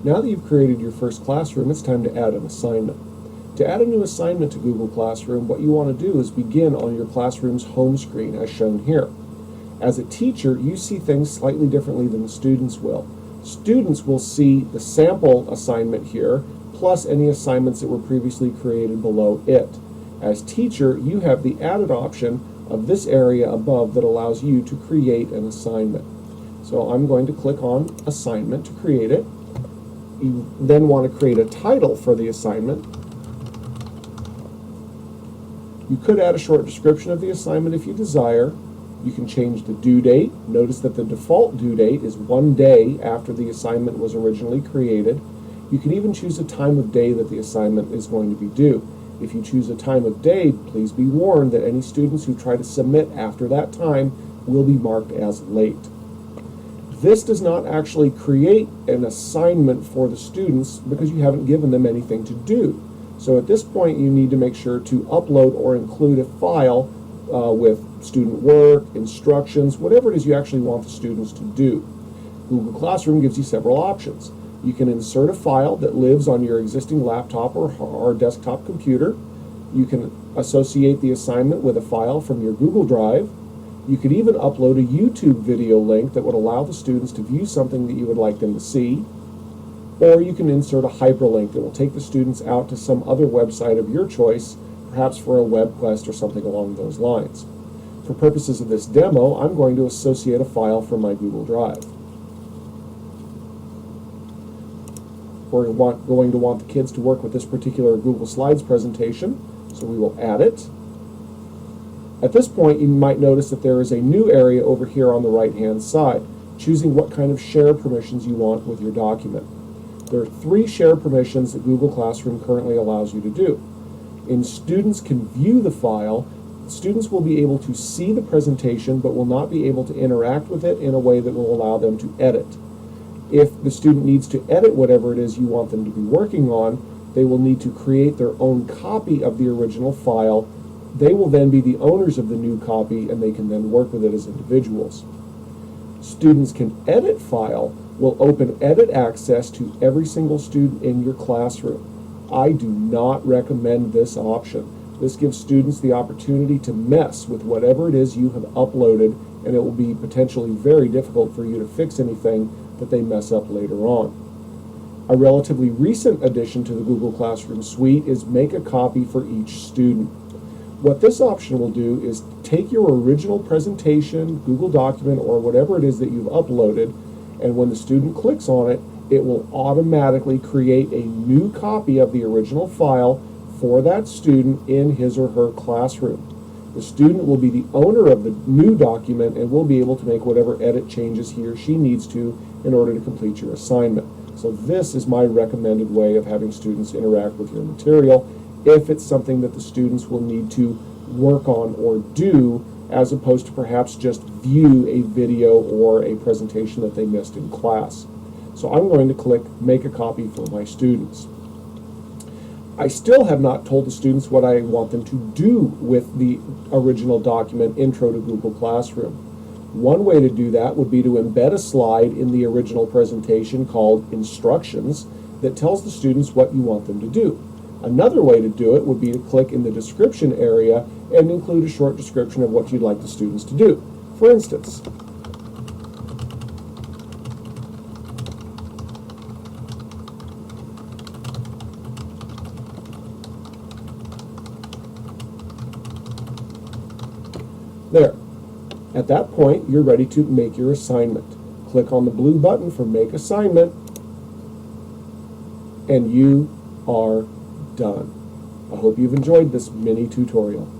Now that you've created your first classroom, it's time to add an assignment. To add a new assignment to Google Classroom, what you want to do is begin on your classroom's home screen as shown here. As a teacher, you see things slightly differently than the students will. Students will see the sample assignment here, plus any assignments that were previously created below it. As teacher, you have the added option of this area above that allows you to create an assignment. So I'm going to click on Assignment to create it. You then want to create a title for the assignment. You could add a short description of the assignment if you desire. You can change the due date. Notice that the default due date is 1 day after the assignment was originally created. You can even choose a time of day that the assignment is going to be due. If you choose a time of day, please be warned that any students who try to submit after that time will be marked as late. This does not actually create an assignment for the students because you haven't given them anything to do. So at this point, you need to make sure to upload or include a file with student work, instructions, whatever it is you actually want the students to do. Google Classroom gives you several options. You can insert a file that lives on your existing laptop or desktop computer. You can associate the assignment with a file from your Google Drive. You could even upload a YouTube video link that would allow the students to view something that you would like them to see. Or you can insert a hyperlink that will take the students out to some other website of your choice, perhaps for a web quest or something along those lines. For purposes of this demo, I'm going to associate a file from my Google Drive. We're going to want the kids to work with this particular Google Slides presentation, so we will add it. At this point, you might notice that there is a new area over here on the right-hand side, choosing what kind of share permissions you want with your document. There are 3 share permissions that Google Classroom currently allows you to do. Students can view the file. Students will be able to see the presentation, but will not be able to interact with it in a way that will allow them to edit. If the student needs to edit whatever it is you want them to be working on, they will need to create their own copy of the original file. They will then be the owners of the new copy, and they can then work with it as individuals. Students can edit file will open edit access to every single student in your classroom. I do not recommend this option. This gives students the opportunity to mess with whatever it is you have uploaded, and it will be potentially very difficult for you to fix anything that they mess up later on. A relatively recent addition to the Google Classroom suite is make a copy for each student. What this option will do is take your original presentation, Google document, or whatever it is that you've uploaded, and when the student clicks on it, it will automatically create a new copy of the original file for that student in his or her classroom. The student will be the owner of the new document and will be able to make whatever edit changes he or she needs to in order to complete your assignment. So this is my recommended way of having students interact with your material if it's something that the students will need to work on or do, as opposed to perhaps just view a video or a presentation that they missed in class. So I'm going to click Make a Copy for my students. I still have not told the students what I want them to do with the original document, Intro to Google Classroom. One way to do that would be to embed a slide in the original presentation called Instructions that tells the students what you want them to do. Another way to do it would be to click in the description area and include a short description of what you'd like the students to do. For instance, there. At that point, you're ready to make your assignment. Click on the blue button for Make Assignment, and you are done. I hope you've enjoyed this mini tutorial.